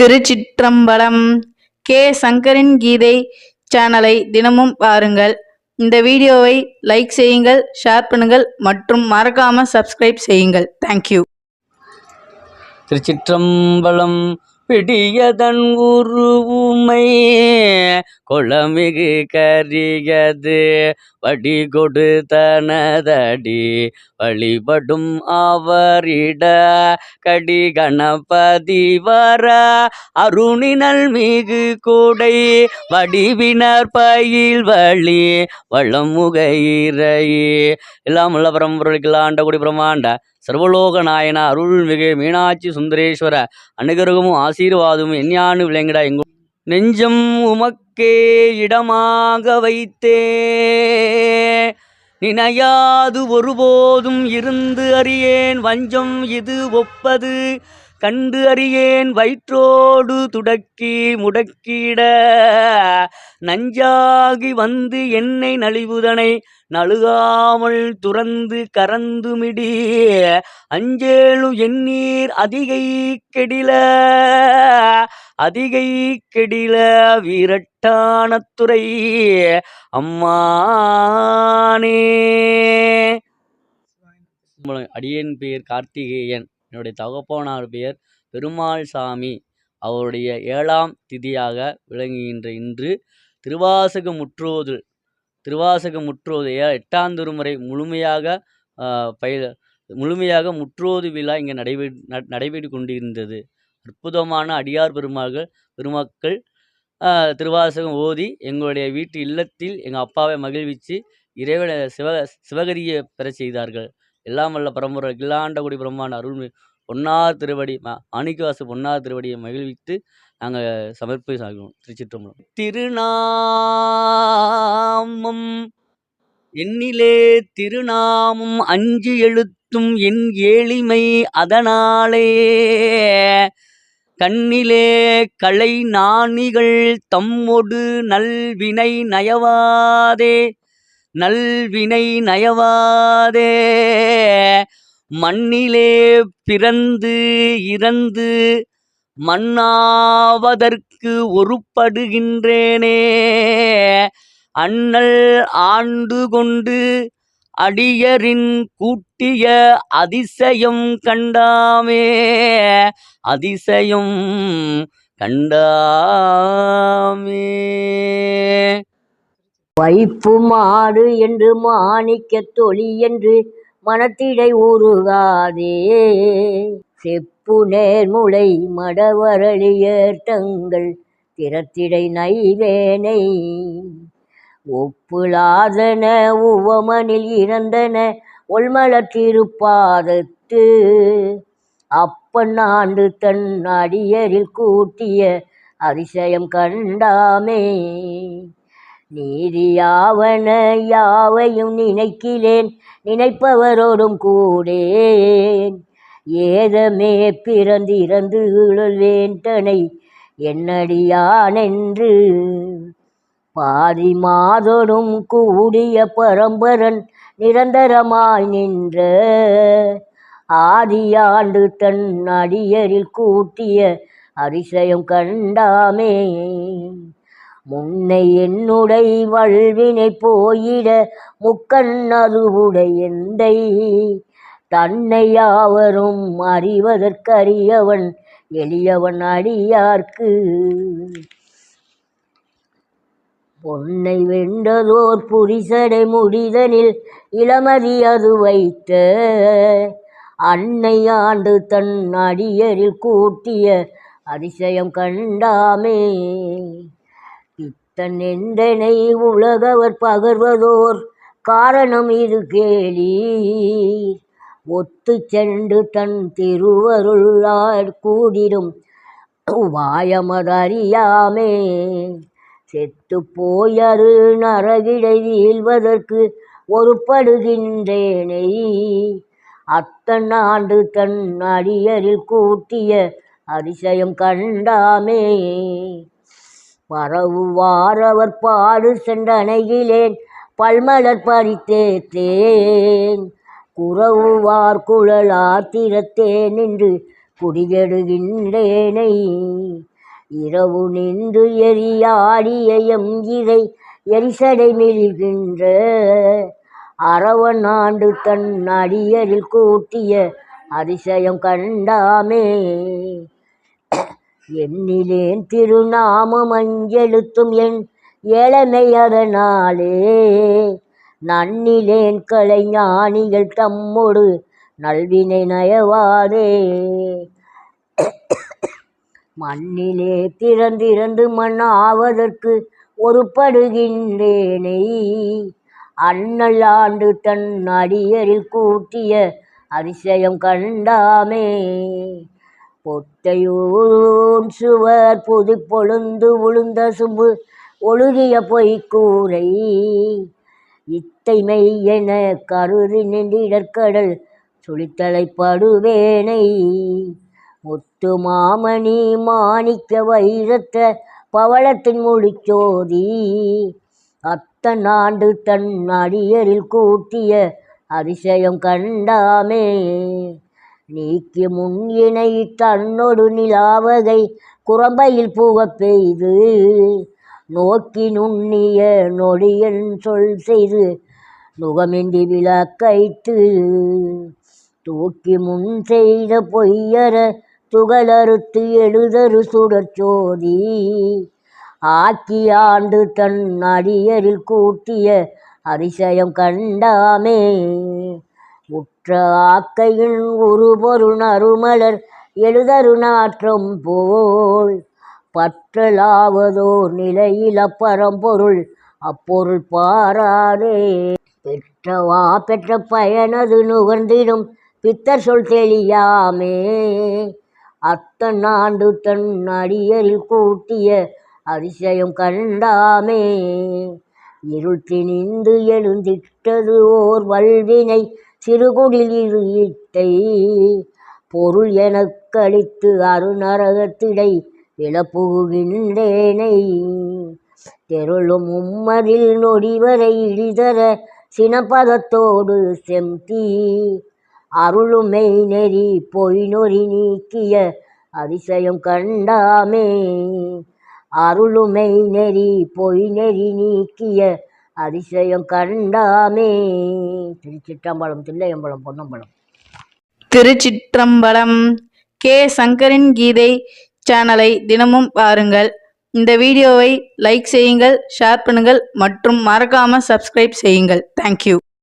திருச்சிற்றம்பலம். K சங்கரின் கீதை சேனலை தினமும் பாருங்கள். இந்த வீடியோவை லைக் செய்யுங்கள், ஷேர் பண்ணுங்கள் மற்றும் மறக்காம சப்ஸ்கிரைப் செய்யுங்கள். தேங்க்யூ. திருச்சிற்றம்பலம். பிடியதன் உருவுமை கொளமிகு கரியது வடி கொடுத்தனதடி வழிபடும் அவரிட கடி கணபதி வர அருணினல் மிகு கூடை வடிவினர் பயில் வழி வளமுகையிறையே. எல்லாம் உள்ள பரம்பொருளுக்கெல்லாம் ஆண்டகுடி பிரம்மாண்ட சர்வலோக நாயன அருள்மிகு மீனாட்சி சுந்தரேஸ்வர அனுகிரகமும் ஆசீர்வாதமும் எஞ்ஞானு விளங்கிட எங்கும் நெஞ்சம் உமக்கே இடமாக வைத்தே நினையாது ஒருபோதும் இருந்து அறியேன் வஞ்சம் இது ஒப்பது கண்டு அறியேன் வயிற்றோடு துடக்கி முடக்கிட நஞ்சாகி வந்து என்னை நலிவுதனை நழுகாமல் துறந்து கரந்துமிடி அஞ்சேழு எண்ணீர் அதிகை கெடில வீரட்டானத்துறை அம்மானே. அடியேன் பெயர் கார்த்திகேயன். என்னுடைய தகப்பனார் பெயர் பெருமாள் சாமி. அவருடைய 7ஆம் திதியாக விளங்குகின்ற இன்று திருவாசக முற்றோதல் 8ஆம் திருமுறை முழுமையாக முற்றோது விழா இங்கே நடைபெற்று கொண்டிருந்தது. அற்புதமான அடியார் பெருமக்கள் திருவாசகம் ஓதி எங்களுடைய வீட்டு இல்லத்தில் எங்கள் அப்பாவை மகிழ்வித்து இறைவனை சிவகரியை பெற செய்தார்கள். எல்லாம் வல்ல பரம்பரை கில்லாண்டகுடி பிரம்மாண்ட அருள் பொன்னார் திருவடி மாணிக்கவாசு பொன்னார் திருவடியை மகிழ்வித்து நாங்கள் சமர்ப்பிக்கிறோம். திருச்சிற்றம்பலம். திருநாமம் எண்ணிலே திருநாமம் 5 எழுத்தும் என் ஏளிமை அதனாலே கண்ணிலே கலை நாணிகள் தம்மொடு நல்வினை நயவாதே மண்ணிலே பிறந்து இறந்து மண்ணாவதற்கு ஒருப்படுகின்றேனே அண்ணல் ஆண்டு கொண்டு அடியரின் கூட்டிய அதிசயம் கண்டாமே வைப்பு மாடு என்று மாணிக்க தொழி என்று மனத்திடை ஊறுகாதே செப்பு நேர்முளை மடவரளியர் தங்கள் திறத்திடை நைவேனை ஒப்புலாதன உவமனில் இறந்தன ஒள்மலற்றிருப்பாதத்து அப்பன் ஆண்டு தன் அடியரில் கூட்டிய அதிசயம் கண்டாமே நீதியாவன யாவையும் நினைக்கிலேன் நினைப்பவரோடும் கூடேன் ஏதமே பிறந்திறந்து இழல்வேன் தனை என்னடியானென்று பாதி மாதொடும் கூடிய பரம்பரன் நிரந்தரமாய் நின்ற ஆதியாண்டு தன் அடியரில் கூட்டிய அதிசயம் கண்டாமே முன்னை என்னுடை வல்வினை போயிட முக்கண் அதுவுடையெந்தை தன்னை யாவரும் அறிவதற்கரியவன் எளியவன் அடியார்க்கு பொன்னை வென்றதோர் புரிசடை முடிதனில் இளமதி அது வைத்த அன்னை ஆண்டு தன் அடியரில் கூட்டிய அதிசயம் கண்டாமே பித்தன் எந்தனை உலகவர் பகர்வதோர் காரணம் இது கேளி ஒத்து சென்று தன் திருவருளால் கூடிடும் வாயமதறியாமே செத்து போயரு நரகிடை வீழ்வதற்கு ஒருப்படுகின்றேனை அத்தன் ஆண்டு தன் அடியரில் கூட்டிய அதிசயம் கண்டாமே பரவுவாரவர் பாடு சென்றணைகிலேன் பல்மலர் பறித்தேன் குறவுவார் குழலாத்திரத்தே நின்று குடிகெடுகின்றேனை இரவு நின்று எரியாடிய எம் இறை எரிசடை மிளிர்கின்ற அரவன் ஆண்டு தன் அடியரில் கூட்டிய அதிசயம் கண்டாமே. எண்ணிலேன் திருநாமம் அஞ்செழுத்தும் என் ஏழமை அதனாலே நன்னிலேன் கலைஞானிகள் தம்மொடு நல்வினை நயவாதே. மண்ணிலே திறந்திறந்து மண் ஆவதற்கு ஒருப்படுகின்றேனை அண்ணல் ஆண்டு தன் அடியரில் கூட்டிய அதிசயம் கண்டாமே. பொத்தையூன் சுவர் புது பொழுந்து உளுந்த சும்பு ஒழுகிய பொய்க்கூரை இத்தைமை என கருதி நின்றிடற்கடல் சுழித்தலைப்படுவேனை முத்து மாமணி மாணிக்க வைரத்த பவளத்தின் மொழிச்சோதி அத்தன் ஆண்டு தன் அடியரில் கூட்டிய அதிசயம் கண்டாமே. நீக்கி முன் இணை தன்னொடு நிலாவகை குரம்பையில் புக பெய்து நோக்கி நுண்ணிய நொடியன் சொல் செய்து நுகமின்றி விளக்கைத்து தூக்கி முன் செய்த பொய்யர துகளறுத்து எழுதரு சுடற்சோதி ஆக்கி ஆண்டு தன் அடியரில் கூட்டிய அதிசயம் கண்டாமே. உற்ற ஆக்கையின் உருபொருள் அருமலர் எழுதரு நாற்றம் போல் பற்றலாவதோர் நிலையில் அப்பரம்பொருள் அப்பொருள் பாராதே. பெற்றவா பெற்ற பயனது நுகர்ந்திடும் பித்தர் சொல் தெளியாமே அத்தன் ஆண்டு தன் அடியரில் கூட்டிய அதிசயம் கண்டாமே. இருள் திணிந்து எழுந்திட்டது ஓர் வல்வினை சிறுகுடில் இரு இட்டை பொருள் எனக் கழித்து அருநரகத்திடை இழப்புகின்றேனை தெருளும் உம்மதில் நொடிவரை இழிதர சினப்பதத்தோடு செம்தி அருளுமை நெறி பொய் நொறி நீக்கிய அதிசயம் கண்டாமே. அருளுமை நெறி பொய் நெறி நீக்கிய அதிசயம் கண்டாமே. திருச்சிற்றம்பலம் தில்லையம்பலம் பொன்னம்பலம். திருச்சிற்றம்பலம். கே சங்கரின் கீதை சேனலை தினமும் பாருங்கள். இந்த வீடியோவை லைக் செய்யுங்கள், ஷேர் பண்ணுங்கள் மற்றும் மறக்காம சப்ஸ்கிரைப் செய்யுங்கள். தேங்க்யூ.